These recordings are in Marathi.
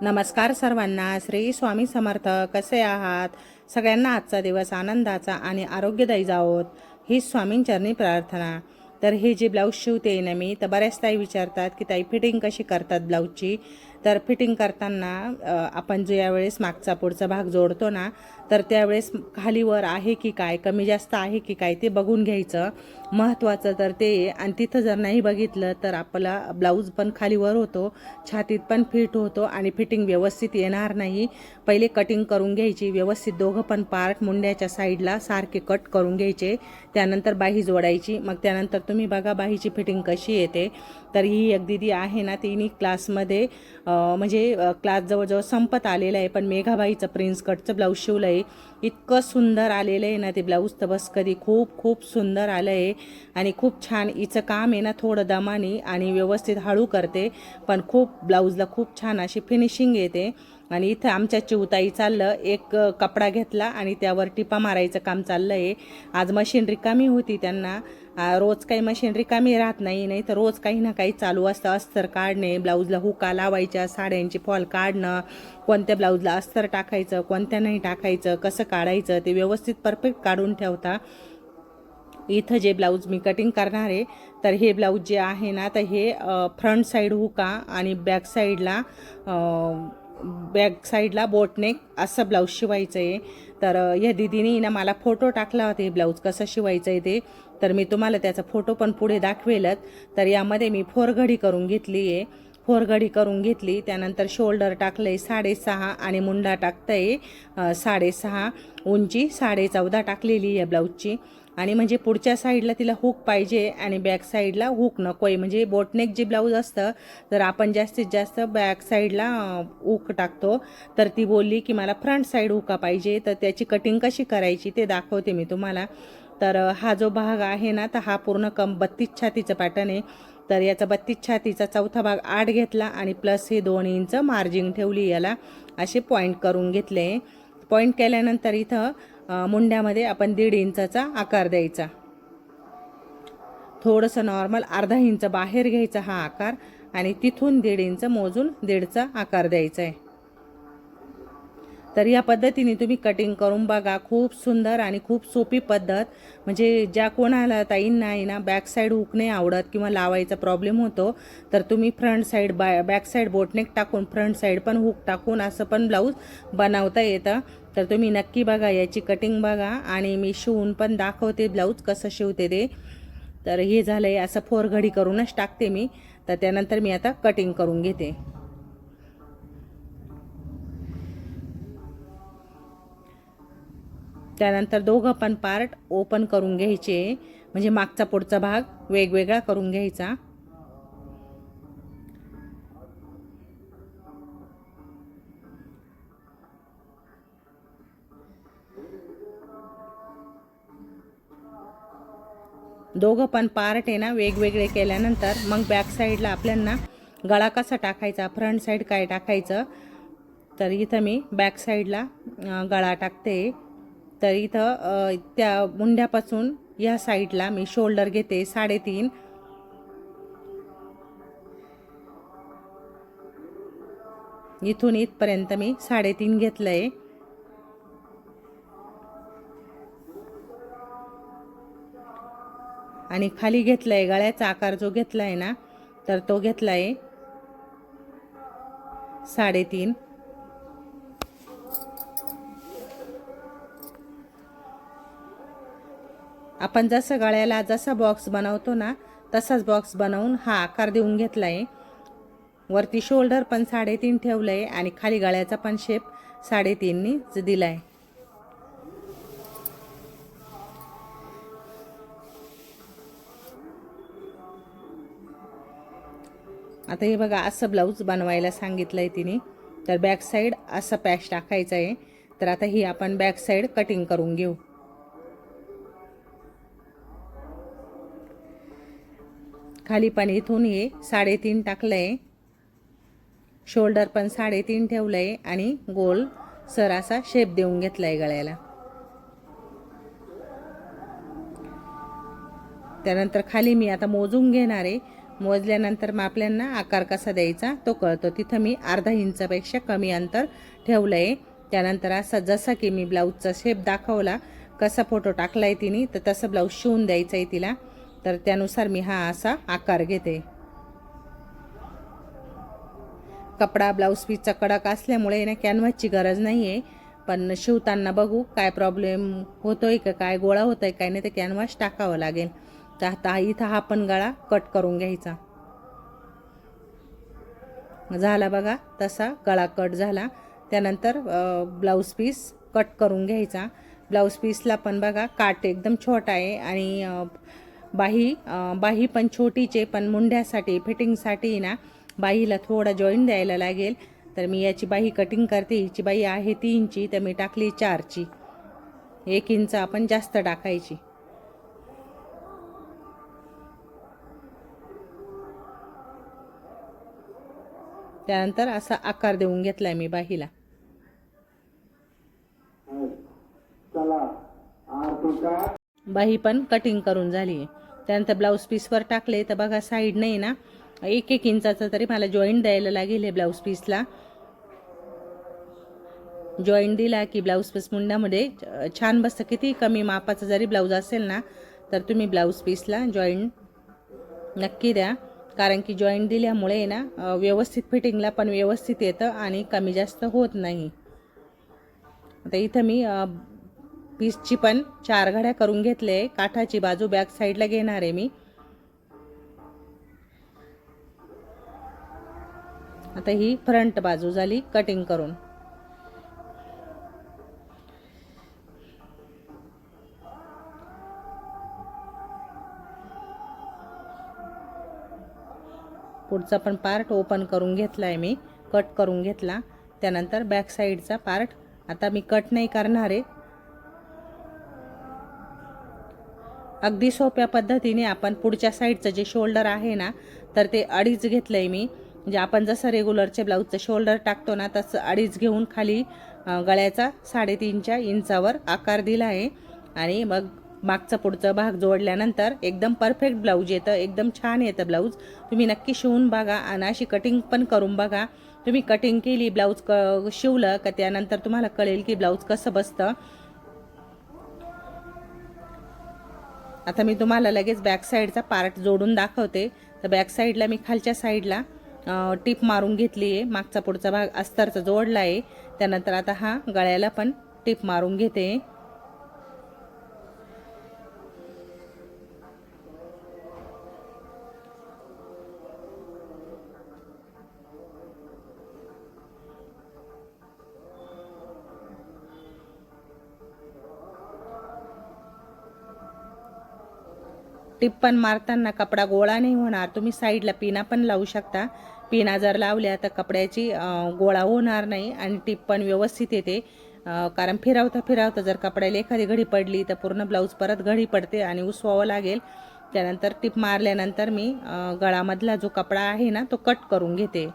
नमस्कार सर्वांना. श्री स्वामी समर्थ. कसे आहात? सगळ्यांना आजचा दिवस आनंदाचा आणि आरोग्यदायी जावोत ही स्वामींचरणी प्रार्थना. तर हे जे ब्लाऊज शिवते ना मी, तर बऱ्याच ताई विचारतात की ताई फिटिंग कशी करतात ब्लाऊजची. तर फिटिंग करताना आपण ज्यावेळेस मागचा पुढचा भाग जोडतो ना, तर त्यावेळेस खालीवर आहे की काय, कमी जास्त आहे की काय ते बघून घ्यायचं. महत्त्वाचं तर ते. आणि तिथं जर नाही बघितलं तर आपला ब्लाऊज पण खालीवर होतो, छातीत पण फिट होतो आणि फिटिंग व्यवस्थित येणार नाही. पहिले कटिंग करून घ्यायची व्यवस्थित, दोघं पण पार्ट मुंड्याच्या साईडला सारखे कट करून घ्यायचे. त्यानंतर बाही जोडायची. मग त्यानंतर तुम्ही बघा बाहीची फिटिंग कशी येते. तर ही एक दीदी आहे ना, तिने क्लासमध्ये म्हणजे क्लास जवळजवळ संपत आलेला आहे, पण मेघाबाईचं प्रिन्स कटचं ब्लाऊज शिवलं आहे. इतकं सुंदर आलेलं आहे ना ते ब्लाऊज, तर बस कधी. खूप खूप सुंदर आलं आहे आणि खूप छान. हिचं काम आहे ना थोडं दमानी आणि व्यवस्थित हळू करते, पण खूप ब्लाऊजला खूप छान अशी फिनिशिंग येते. आणि इथं आमच्या चिवताई चाललं, एक कपडा घेतला आणि त्यावर टिपा मारायचं काम चाललं आहे. आज मशीन रिकामी होती त्यांना. रोज काही मशीन रिकामी राहत नाही, तर रोज काही ना काही चालू असतं. अस्तर काढणे, ब्लाऊजला हुका लावायच्या, साड्यांची फॉल काढणं, कोणत्या ब्लाऊजला अस्तर टाकायचं, कोणत्या नाही टाकायचं, कसं काढायचं ते व्यवस्थित परफेक्ट काढून ठेवता. इथं जे ब्लाऊज मी कटिंग करणार आहे, तर हे ब्लाऊज जे आहे ना, तर हे फ्रंट साईड हुका आणि बॅक साईडला बोटनेक असं ब्लाऊज शिवायचं आहे. तर या दिदीने ना मला फोटो टाकला होता हे ब्लाऊज कसं शिवायचं आहे ते, तर मी तुम्हाला त्याचा फोटो पण पुढे दाखवेलच. तर यामध्ये मी फोरघडी करून घेतली आहे. फोरघडी करून घेतली, त्यानंतर शोल्डर टाकलं आहे 6.5 आणि मुंडा टाकतं आहे 6.5. उंची 14.5 टाकलेली आहे ब्लाऊजची. आणि म्हणजे पुढच्या साईडला तिला हुक पाहिजे आणि बॅक साईडला हुक नको आहे. म्हणजे बोटनेक जे ब्लाऊज असतं, तर आपण जास्तीत जास्त बॅक साईडला हुक टाकतो. तर ती बोलली की मला फ्रंट साईड हुका पाहिजे, तर त्याची कटिंग कशी करायची ते दाखवते मी तुम्हाला. तर हा जो भाग आहे ना, तर हा पूर्ण 32 छातीचं पॅटर्न आहे. तर याचा 32 छातीचा चौथा भाग 8 घेतला आणि प्लस हे 2 इंच मार्जिन ठेवली. याला असे पॉईंट करून घेतले. पॉईंट केल्यानंतर इथं मुंड्यामध्ये आपण 1.5 इंचाचा आकार द्यायचा. थोडंसं नॉर्मल अर्धा इंच बाहेर घ्यायचा हा आकार आणि तिथून 1.5 इंच मोजून 1.5चा आकार द्यायचा आहे. तर या पद्धतीने तुम्ही कटिंग करून बघा. खूप सुंदर आणि खूप सोपी पद्धत. म्हणजे ज्या कोणाला ताईंना आहे ना बॅक साईड हुक नाही आवडत किंवा लावायचा प्रॉब्लेम होतो, तर तुम्ही front side back side boat neck टाकून फ्रंट साईड पण हुक टाकून असं पण ब्लाऊज बनवता येतं. तर तुम्ही नक्की बघा, याची कटिंग बघा आणि मी शिवून पण दाखवते ब्लाऊज कसं शिवते ते. तर हे झालं आहे, असं फोरघडी करूनच टाकते मी. तर त्यानंतर मी आता कटिंग करून घेते. त्यानंतर दोघं पण पार्ट ओपन करून घ्यायचे, म्हणजे मागचा पुढचा भाग वेगवेगळा करून घ्यायचा. दोघं पण पार्ट आहे ना वेगवेगळे केल्यानंतर मग बॅक साईडला आपल्याला गळा कसा टाकायचा, फ्रंट साईड काय टाकायचं. तर इथं मी बॅक साईडला गळा टाकते. तर इथं त्या मुंड्यापासून या साईडला मी शोल्डर घेते 3.5. इथून इथपर्यंत मी 3.5 घेतलं आहे. आणि खाली घेतला आहे गळ्याचा आकार जो घेतला आहे ना, तर तो घेतला आहे 3.5. आपण जसं गळ्याला जसा बॉक्स बनवतो ना, तसाच बॉक्स बनवून हा आकार देऊन घेतला आहे. वरती शोल्डर पण 3.5 ठेवलं आहे आणि खाली गळ्याचा पण शेप 3.5नीच दिला आहे. आता हे बघा, असं ब्लाऊज बनवायला सांगितलं आहे तिने. तर बॅक साईड असं पॅच टाकायचं आहे. तर आता ही आपण बॅक साईड कटिंग करून घेऊ. खाली पण इथून हे 3.5 टाकलं आहे. शोल्डर पण 3.5 ठेवलं आहे आणि गोल सर असा शेप देऊन घेतला आहे गळ्याला. त्यानंतर खाली मी आता मोजून घेणार आहे. मोजल्यानंतर मग आपल्याला आकार कसा द्यायचा तो कळतो. तिथं मी अर्धा इंचापेक्षा कमी अंतर ठेवलं आहे. त्यानंतर असं जसं की मी ब्लाऊजचा शेप दाखवला, कसा फोटो टाकला आहे तिने, तर तसं ब्लाऊज शिवून द्यायचं आहे तिला. तर त्यानुसार मी हा असा आकार घेते. कपडा ब्लाऊज पीसचा कडक असल्यामुळे ना कॅनव्हासची गरज नाही आहे, पण शिवताना बघू काय प्रॉब्लेम होतोय का, काय गोळा होतोय काय, नाही तर कॅनव्हास टाकावं लागेल. तर आता इथं हा पण गळा कट करून घ्यायचा. झाला बघा तसा गळा कट झाला. त्यानंतर ब्लाऊज पीस कट करून घ्यायचा. ब्लाऊज पीसला पण बघा काट एकदम छोटा आहे आणि बाही पण छोटीचे, पण मुंड्यासाठी फिटिंगसाठी ना बाहीला थोडा जॉईंट द्यायला लागेल. तर मी याची बाही कटिंग करते. हिची बाही आहे 3ची, तर मी टाकली 4ची. 1 इंच आपण जास्त टाकायची. त्यानंतर असा आकार देऊन घेतलाय मी बाहीला. बाही पण कटिंग करून झाली आहे. त्यानंतर ब्लाऊज पीसवर टाकले तर बघा साईड नाही ना 1-1 इंचाचा तरी मला जॉईंट द्यायला लागेल. हे ब्लाऊज पीसला जॉईंट दिला की ब्लाऊज पीस मुंड्यामध्ये छान बसतं. किती कमी मापाचा जरी ब्लाऊज असेल ना तर तुम्ही ब्लाऊज पीसला जॉईंट नक्की द्या, कारण की जॉईंट दिल्यामुळे ना व्यवस्थित फिटिंगला पण व्यवस्थित येतं आणि कमी जास्त होत नाही. आता इथं मी पीसची पण 4 घड्या करून घेतले. काठाची बाजू बॅक साईडला घेणार आहे मी. आता ही फ्रंट बाजू झाली कटिंग करून. पुढचा पण पार्ट ओपन करून घेतला आहे मी, कट करून घेतला. त्यानंतर बॅक साईडचा पार्ट आता मी कट नाही करणार आहे. अगदी सोप्या पद्धतीने आपण पुढच्या साईडचं जे शोल्डर आहे ना तर ते 2.5 घेतलं आहे मी. म्हणजे आपण जसं रेग्युलरचे ब्लाऊजचं शोल्डर टाकतो ना तसं 2.5 घेऊन खाली गळ्याचा 3.5 इंचावर आकार दिला आहे. आणि मग मागचा पुढचा भाग जोडल्यानंतर एकदम परफेक्ट ब्लाऊज येतं, एकदम छान येतं ब्लाऊज. तुम्ही नक्की शिवून बघा आणि अशी कटिंग पण करून बघा. तुम्ही कटिंग केली ब्लाऊज शिवलं का त्यानंतर तुम्हाला कळेल की ब्लाऊज कसं बसतं. आता मी तुम्हाला लगेच बॅक साईडचा पार्ट जोडून दाखवते. तर बॅक साईडला मी खालच्या साईडला टिप मारून घेतली आहे. मागचा पुढचा भाग अस्तरचा जोडला आहे. त्यानंतर आता हा गळ्याला पण टिप मारून घेते. टिप पण मारताना कपडा गोळा नाही होणार. तुम्ही साईडला पिना पण लावू शकता. पिना जर लावल्या तर कपड्याची गोळा होणार नाही आणि टिप पण व्यवस्थित येते. कारण फिरवता जर कपड्याला एखादी घडी पडली तर पूर्ण ब्लाऊज परत घडी पडते आणि उसवावं लागेल. त्यानंतर टिप मारल्यानंतर मी गळामधला जो कपडा आहे ना तो कट करून घेते.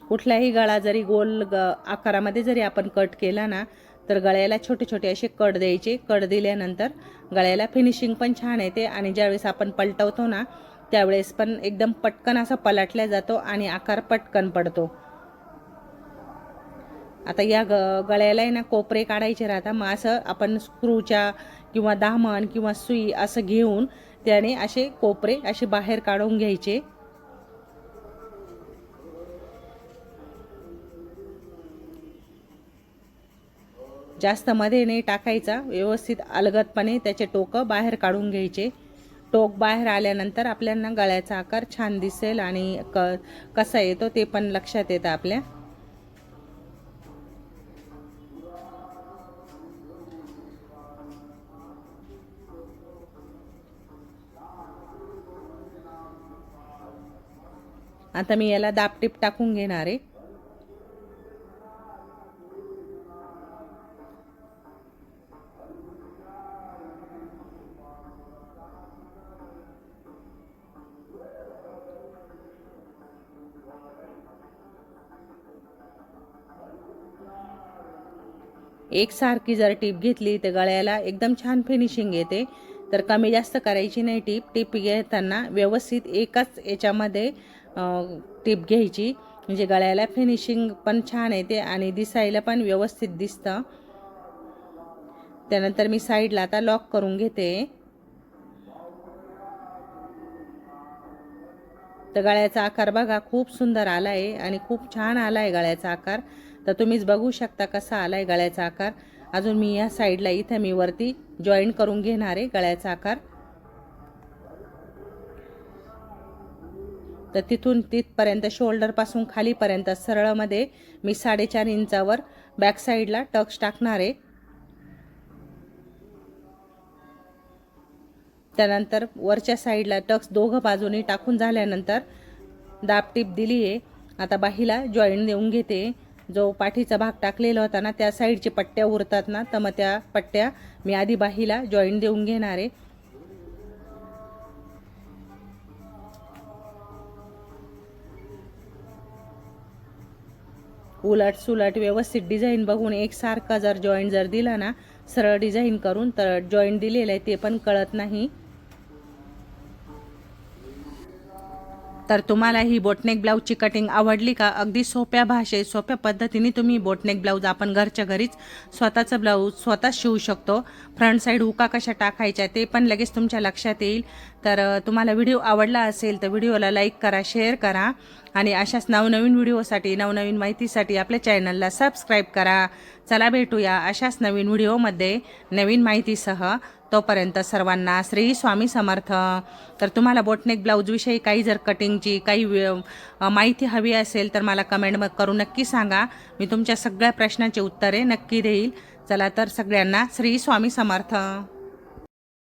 कुठलाही गळा जरी गोल आकारामध्ये जरी आपण कट केला ना तर गळ्याला छोटे छोटे असे कट द्यायचे. कट दिल्यानंतर गळ्याला फिनिशिंग पण छान येते आणि ज्यावेळेस आपण पलटवतो ना त्यावेळेस पण एकदम पटकन असा पलटला जातो आणि आकार पटकन पडतो. आता या गळ्याला आहे ना कोपरे काढायचे राहतात. मग असं आपण स्क्रूच्या किंवा दामन किंवा सुई असं घेऊन त्याने असे कोपरे असे बाहेर काढून घ्यायचे. जास्त मध्ये नाही टाकायचा, व्यवस्थित अलगदपणे त्याचे टोकं बाहेर काढून घ्यायचे. टोक बाहेर आल्यानंतर आपल्याला गळ्याचा आकार छान दिसेल आणि कसा येतो ते पण लक्षात येतं आपल्या. आता मी याला दाबटीप टाकून घेणार आहे. एकसारखी जर टीप घेतली तर गळ्याला एकदम छान फिनिशिंग येते. तर कमी जास्त करायची नाही टीप घेताना व्यवस्थित एकाच याच्यामध्ये टीप घ्यायची, म्हणजे गळ्याला फिनिशिंग पण छान येते आणि दिसायला पण व्यवस्थित दिसतं. त्यानंतर मी साईडला आता लॉक करून घेते. तर गळ्याचा आकार बघा खूप सुंदर आला आहे आणि खूप छान आला आहे गळ्याचा आकार. तर तुम्हीच बघू शकता कसा आला आहे गळ्याचा आकार. अजून मी या साईडला इथं मी वरती जॉईंट करून घेणार आहे गळ्याचा आकार. तर तिथून तिथपर्यंत शोल्डरपासून खालीपर्यंत सरळमध्ये मी 4.5 इंचावर बॅक साईडला टक्स टाकणार आहे. त्यानंतर वरच्या साईडला टक्स दोघं बाजूनी टाकून झाल्यानंतर दाब टीप दिली आहे. आता बाहीला जॉईंट देऊन घेते. जो पाठीचा भाग टाकलेला होता ना त्या साईडचे पट्ट्या उरतात ना, तर मग त्या पट्ट्या मी आधी बाहीला जॉईंट देऊन घेणार आहे. उलट सुलट व्यवस्थित डिझाईन बघून एकसारखा जर जॉईंट जर दिला ना, सरळ डिझाईन करून, तर जॉईंट दिलेलं आहे ते पण कळत नाही. तर तुम्हाला ही बोटनेक ब्लाऊजची कटिंग आवडली का? अगदी सोप्या भाषेत सोप्या पद्धतीने तुम्ही बोटनेक ब्लाऊज आपण घरच्या घरीच स्वतःचं ब्लाऊज स्वतःच शिवू शकतो. फ्रंट साईड हुका कशा टाकायच्या ते पण लगेच तुमच्या लक्षात येईल. तर तुम्हाला व्हिडिओ आवडला असेल तर व्हिडिओला लाईक करा, शेअर करा आणि अशाच नवनवीन व्हिडिओसाठी नवनवीन माहितीसाठी आपल्या चॅनलला सबस्क्राईब करा. चला भेटूया अशाच नवीन व्हिडिओमध्ये नवीन माहितीसह. तोपर्यंत सर्वांना श्री स्वामी समर्थ. तर तुम्हाला बोटनेक ब्लाऊजविषयी काही जर कटिंगची काही माहिती हवी असेल तर मला कमेंट करून नक्की सांगा. मी तुमच्या सगळ्या प्रश्नांची उत्तरे नक्की देईल. चला तर सगळ्यांना श्री स्वामी समर्थ.